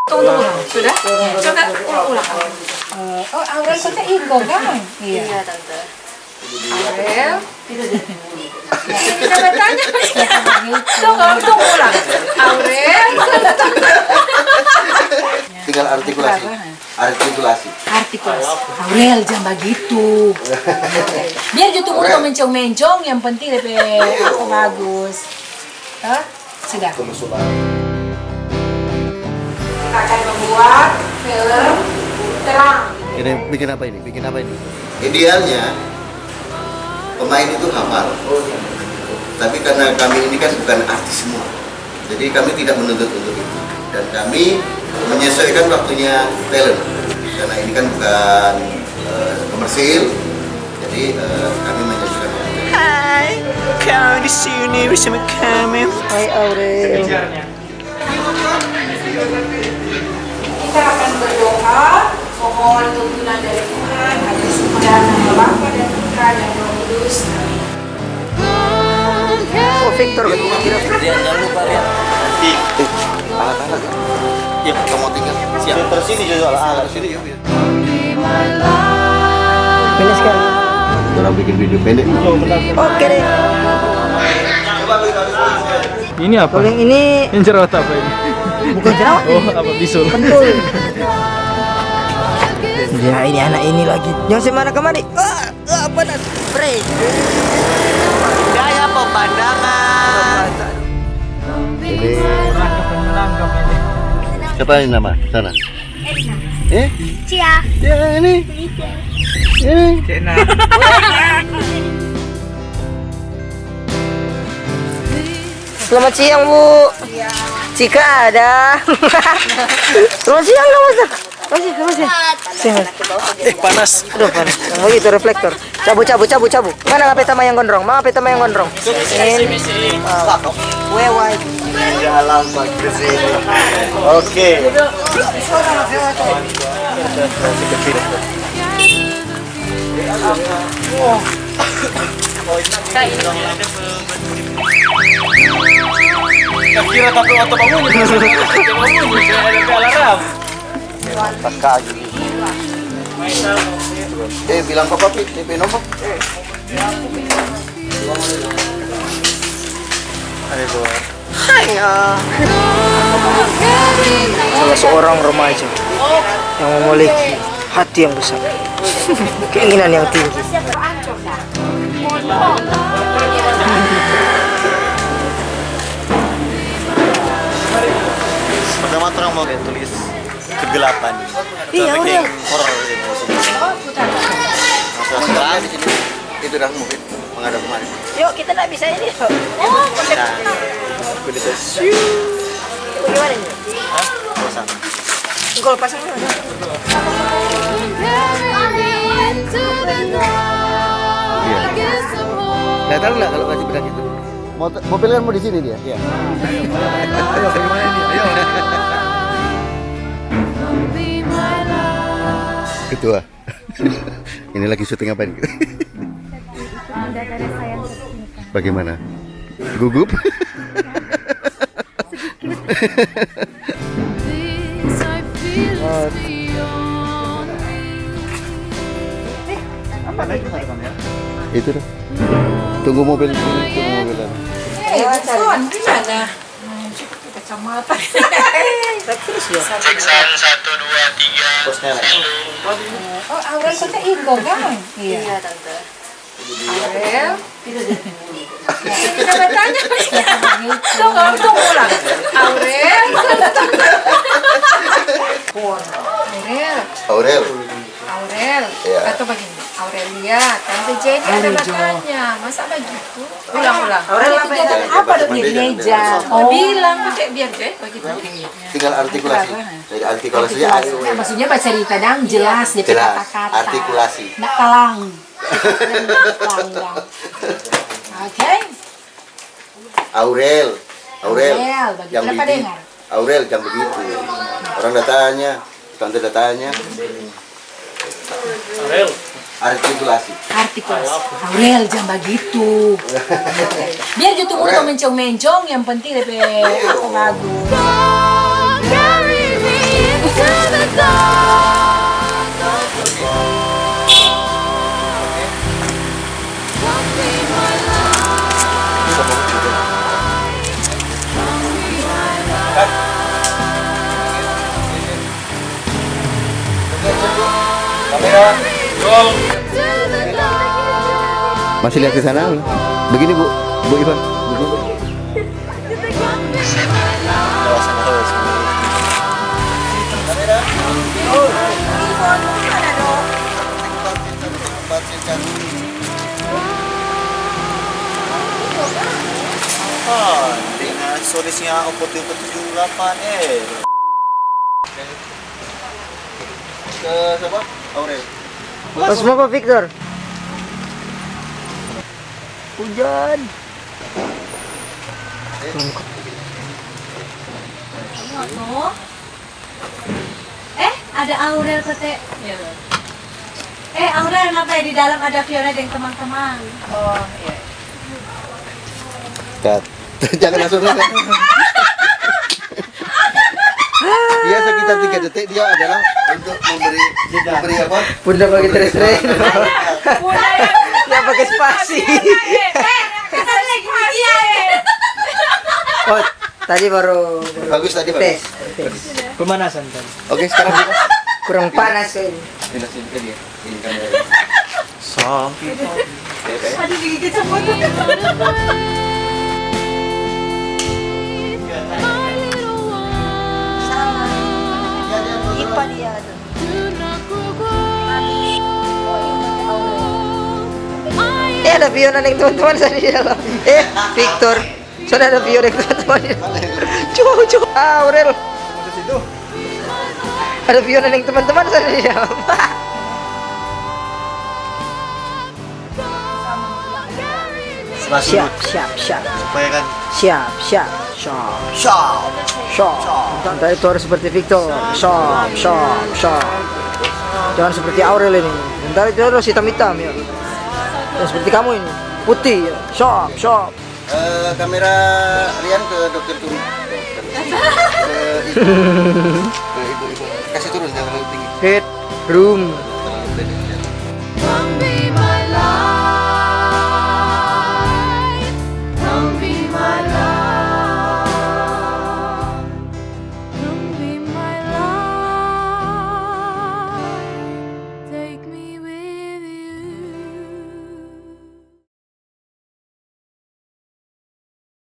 Tunggu. Sudah? Coba ulang. Oh, Aurel kota Ingo kan? Iya, Tante. Aurel. Kita bertanya. Tunggu ulang. Aurel. Tinggal artikulasi. Artikulasi. Aurel jangan begitu. Biar gitu mau mencong-mencong, yang penting lebih aku bagus. Hah? Sudah. Akan membuat film terang. Ini bikin apa ini? Bikin apa ini? Idealnya pemain itu hafal. Tapi karena kami ini kan bukan artis semua, jadi kami tidak menuntut untuk itu. Dan kami menyesuaikan waktunya talent. Karena ini kan bukan komersil, jadi kami menyesuaikan waktu. Hai, kau di sini bersama kami. Hai Aurel. Kita akan berdoa, mohon tuntunan dari Tuhan agar supaya nama Bapa dan Putra dan Roh Kudus. Oh, Victor, kira Jangan lupa lihat. Alat-alat. Ya, kita mau tinggal. Siap. Terus sini juga alat. Sini yuk. Ini sekarang. Orang bikin video pendek. Oke deh. Ini apa? Kalau yang ini Yang jerawat apa ini? bukan jerawat. Oh, apa bisul? Pentul. Ya ini anak ini lagi. Yang semana kemari. Panas. Spray. Gaya pemandangan. Jadi Menangkap ini. siapa ini nama sana? Elina. Cia. Ya ini. Ini. Selamat siang, Bu. Cika ada. Selamat siang, Mas. Selamat siang. Panas. Aduh, panas. Oh, itu reflektor. Cabu. Mana ngapain sama yang gondrong? Mana ngapain sama yang gondrong? Ini. Wewai. Jalan ke sini. Oke. Kira takut atau bangun? Alarm. Tak kaki. Bilang ke papi, DP nomor. Ada dua. Salah seorang remaja yang memiliki hati yang besar, keinginan yang tinggi. Pertama orang mau tulis kegelapan. Iya, udah. Horor gitu. Masalah di sini itu dah mungkin menghadap kemarin. Yuk, kita nggak bisa ini. Nah, bisa Bagaimana ini? pasang. Gol pasang. Nggak tahu nggak kalau kasih bedak itu. Mobil kan mau di sini dia. Iya. Ayo, bagaimana ini? Ayo. Ketua. Ini lagi syuting apa ini? Bagaimana? Gugup? Itu dah. Tunggu mobil di sini, tunggu mobilan. Bukan, gimana? Kacamata. Cek sound 1, 2, 3. Posnya lah. Oh, Aurel kota Ingo kan? Iya, Tante. Aurel. Kita bertanya. Tunggu ulang. Aurel. Aurel. Aurel. Iya. Atau begini. Aurelia, Tante Jenny ada bertanya. Masa begitu? Ulang. Aurel apa dong di meja? Bilang pakai biar deh begitu. Tinggal artikulasi. Jadi artikulasinya ayo. Nah, maksudnya baca cerita dong jelas dia Jelas. kata-kata. Artikulasi. Nggak kalang. Oke. Aurel. Aurel, bagi Yang kenapa bikin. dengar? Aurel jangan begitu. Orang datanya, tante datanya. Aurel. Artikulasi. Aurel jangan begitu. Biar gitu Aurel. mau mencong-mencong, yang penting lebih aku bagus. Carry me Masih lihat ke sana? Begini Bu, Bu Ivan. Dengan solusinya 4778 Ke siapa? Aurel. Pas mau apa Victor? Hujan. Ada Aurel kete. Aurel kenapa di dalam ada Fiona dan teman-teman? Oh, iya. Kat. Jangan langsung lihat. Dia sekitar 3 detik dia adalah untuk memberi apa? Bunda pakai terus-terus. Dia pakai spasi. Oh, tadi baru Bagus tadi tes. bagus. Pemanasan kan. Oke, sekarang kita Kurang panas kan. ini ke dia. Ini kamera. Sampai Aduh gigit semua tuh. Ipa dia tuh. Ada Fiona yang teman-teman saya di dalam. Victor. Sudah ada Fiona yang teman-teman di dalam. Cucu. Aurel. Ada Fiona yang teman-teman saya di dalam. Siap. supaya kan Siap. Entah itu harus seperti Victor. Jangan seperti Aurel ini. Entar itu harus hitam-hitam ya. Dan seperti kamu ini putih ya. Shop. Kamera Rian ke dokter turun. Ke ibu. Kasih turun jangan terlalu tinggi. Headroom.